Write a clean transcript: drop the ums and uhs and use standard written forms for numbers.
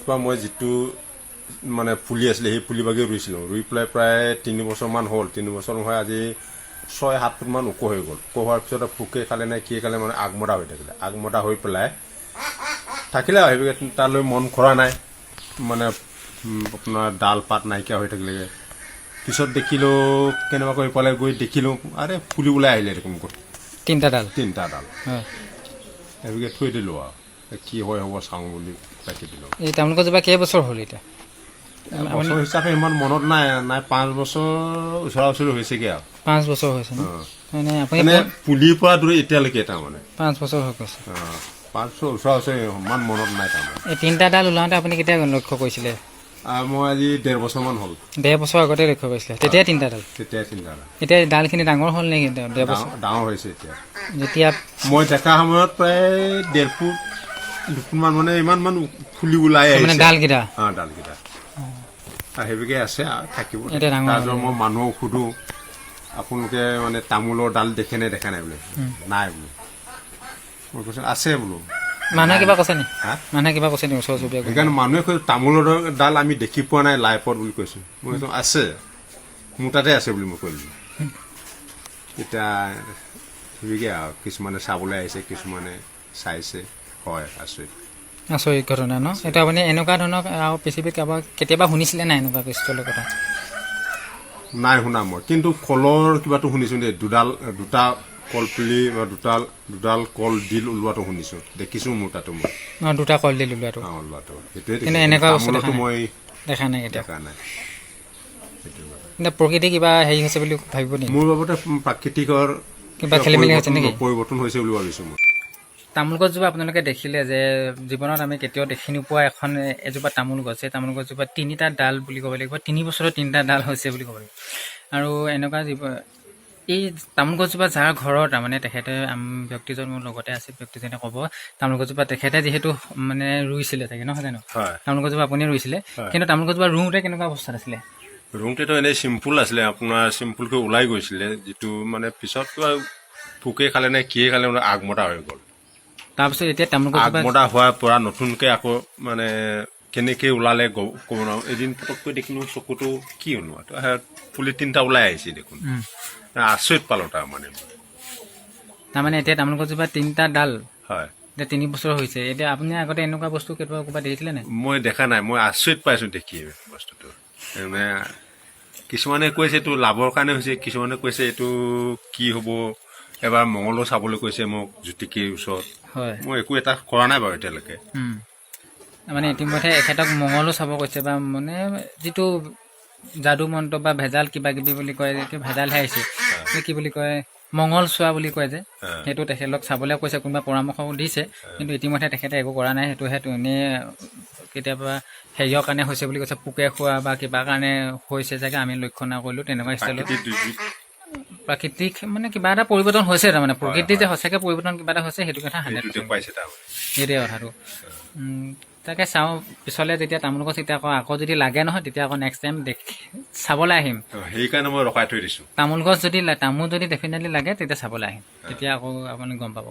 গছজোপা মই যিটো মানে ফুলি আছিলে সেই পুলিভাগে ৰুইছিলোঁ ৰুই পেলাই প্ৰায় 3 বছৰমান হ'ল 3 বছৰ নহয় আজি 6-7 ফুটমান ওখ হৈ গ'ল ওখ হোৱাৰ পিছত পোকে খালে নে কি খালে মানে আগমৰা হৈ থাকিলে আগমৰা হৈ পেলাই থাকিলে সেইভাগে তালৈ মন কৰা নাই মানে আপোনাৰ ডাল পাত নাইকিয়া হৈ থাকিলে পিছত দেখিলোঁ কেনেবাকৈ ইফালে গৈ দেখিলোঁ আৰে ফুলি ওলাই আহিলে দেখোন তিনিটা ডাল সেইভাগে থৈ দিলোঁ আৰু কি হয় হ'ব চাওঁ বুলি ৰাখি দিলোঁ এই তামোল গছজোপা কেইবছৰ হ'ল এতিয়া বছৰ হিচাপে ইমান মনত নাই 5 বছৰ ওচৰা ওচৰি হৈছেগৈ আৰু 5 বছৰ হৈছে মানে আপুনি পুলিৰ পৰা ধৰি এতিয়ালৈকে তাৰমানে 5 বছৰ হৈ গৈছে 5 বছৰ ওচৰা ওচৰি ইমান মনত নাই তাৰমানে এই তিনিটা ডাল ওলাওঁতে আপুনি কেতিয়া লক্ষ্য কৰিছিলে মই আজি 1.5 বছৰমান হ'ল 1.5 বছৰ আগতে লক্ষ্য কৰিছিলে তেতিয়াই তিনিটা ডাল এতিয়া ডালখিনি ডাঙৰ হ'ল নেকি 1.5 বছৰ ডাঙৰ হৈছে এতিয়া যেতিয়া মই দেখা সময়ত প্ৰায় 1.5 ফুট 2 ফুটমান মানে ইমানমান ফুলি ওলাই আহিছে মানে ডালকেইটা ডালকেইটা সেইভাগে আছে থাকিব এতিয়া তাৰপিছত মই মানুহক সোধোঁ আপোনালোকে মানে তামোলৰ ডাল দেখে নে দেখা নাই বোলে নাই বোলো মই কৈছোঁ আছে বোলো মানুহে কিবা কৈছে নি মানুহে কিবা কৈছে নি ওচৰ চুবুৰীয়া সেইকাৰণে মানুহে কৈছে তামোলৰ ডাল আমি দেখি পোৱা নাই লাইফত বুলি কৈছোঁ মই কৈছোঁ আছে মোৰ তাতে আছে বুলি মই কৈছোঁ এতিয়া সেইভাগে আৰু কিছুমানে চাবলৈ আহিছে কিছুমানে চাইছে হয় আচৰিত ঘটনা ন এইটো আপুনি এনেকুৱা ধৰণৰ আৰু পৃথিৱীত কেতিয়াবা শুনিছিলে নাই এনেকুৱা পিষ্টলৰ কথা নাই শুনা মই কিন্তু কলৰ কিবাটো শুনিছোঁ দেই দুটা কলপুলি বা দুডাল কলডিল ওলোৱাটো শুনিছোঁ দেখিছোঁ মোৰ তাতো মই দুটা কলডিল ওলোৱাটো সেইটোৱে এনেকুৱা মই দেখা নাই কেতিয়া দেখা নাই প্ৰকৃতি কিবা হেৰি হৈছে বুলি ভাবিব নেকি মোৰ বাবতে প্ৰাকৃতিকৰ কিবা খেলি মেলি হৈছে নেকি পৰিৱৰ্তন হৈছে বুলি ভাবিছোঁ মই তামোল গছজোপা আপোনালোকে দেখিলে যে জীৱনত আমি কেতিয়াও দেখি নোপোৱা এজোপা তামোল গছ সেই তামোল গছজোপা 3টা ডাল বুলি ক'ব লাগিব 3 বছৰত 3টা ডাল হৈছে বুলি ক'ব লাগিব আৰু এনেকুৱা এই তামোল গছজোপা যাৰ ঘৰৰ তাৰমানে তেখেতে ব্যক্তিজন মোৰ লগতে আছে ব্যক্তিজনে ক'ব তামোল গছজোপা তেখেতে যিহেতু মানে ৰুইছিলে চাগে নহয় জানো তামোল গছজোপা আপুনি ৰুইছিলে কিন্তু তামোল গছজোপা ৰুওঁতে কেনেকুৱা অৱস্থাত আছিলে ৰুমটোতো এনেই চিম্পুল আছিলে আপোনাৰ চিম্পুলকৈ ওলাই গৈছিলে যিটো মানে পিছত কিবা পোকে খালে নে কিয়ে খালে মানে আগমতা হৈ গ'ল তাৰপিছত এতিয়া তামোল গছজোপা আগমতা হোৱাৰ পৰা নতুনকৈ আকৌ মানে কেনেকৈ ওলালে ক'ব নোৱাৰোঁ এদিন পটককৈ দেখিলোঁ চকুটো কি ওলোৱা পুলি 3টা ওলাই আহিছে দেখোন আচৰিত পালোঁ তাৰমানে এতিয়া তামোল গছজোপা 3টা ডাল হয় এতিয়া 3 বছৰ হৈছে এতিয়া আপুনি আগতে এনেকুৱা বস্তু কেতিয়াবা ক'ৰবাত দেখিছিলে নাই মই দেখা নাই মই আচৰিত পাইছোঁ দেখি বস্তুটো মানে কিছুমানে কৈছে এইটো লাভৰ কাৰণে হৈছে কিছুমানে কৈছে এইটো কি হ'ব এবাৰ মঙলো চাবলৈ কৈছে মোক জ্যোতিকীৰ ওচৰত মই একো এটা কৰা নাই বাৰু এতিয়ালৈকে মানে ইতিমধ্যে এখেতক মঙলো চাব কৈছে বা মানে যিটো যাদু মন্ত্ৰ বা ভেজাল কিবা কিবি বুলি কয় ভেজালহে আহিছে কি বুলি কয় মঙল চোৱা বুলি কয় যে সেইটো তেখেতক চাবলৈ কৈছে কোনোবা পৰামৰ্শ দিছে কিন্তু ইতিমধ্যে তেখেতে একো কৰা নাই সেইটো এনেই কেতিয়াবা হেৰিয়ৰ কাৰণে হৈছে বুলি কৈছে পোকে খোৱা বা কিবা কাৰণে হৈছে চাগে আমি লক্ষ্য নকৰিলোঁ তেনেকুৱা ষ্টাইলত প্ৰাকৃতিক মানে কিবা এটা পৰিৱৰ্তন হৈছে তাৰমানে প্ৰকৃতি যে সঁচাকৈ পৰিৱৰ্তন কিবা এটা হৈছে সেইটো কথা সেইটোৱে কথাটো তাকে চাওঁ পিছলৈ যেতিয়া তামোল গছ এতিয়া আকৌ যদি লাগে নহয় তেতিয়া আকৌ নেক্সট টাইম চাবলৈ আহিম সেইকাৰণে মই ৰখাই থৈ দিছোঁ তামোল গছ যদি তামোল যদি ডেফিনেটলি লাগে তেতিয়া চাবলৈ আহিম তেতিয়া আকৌ আপুনি গম পাব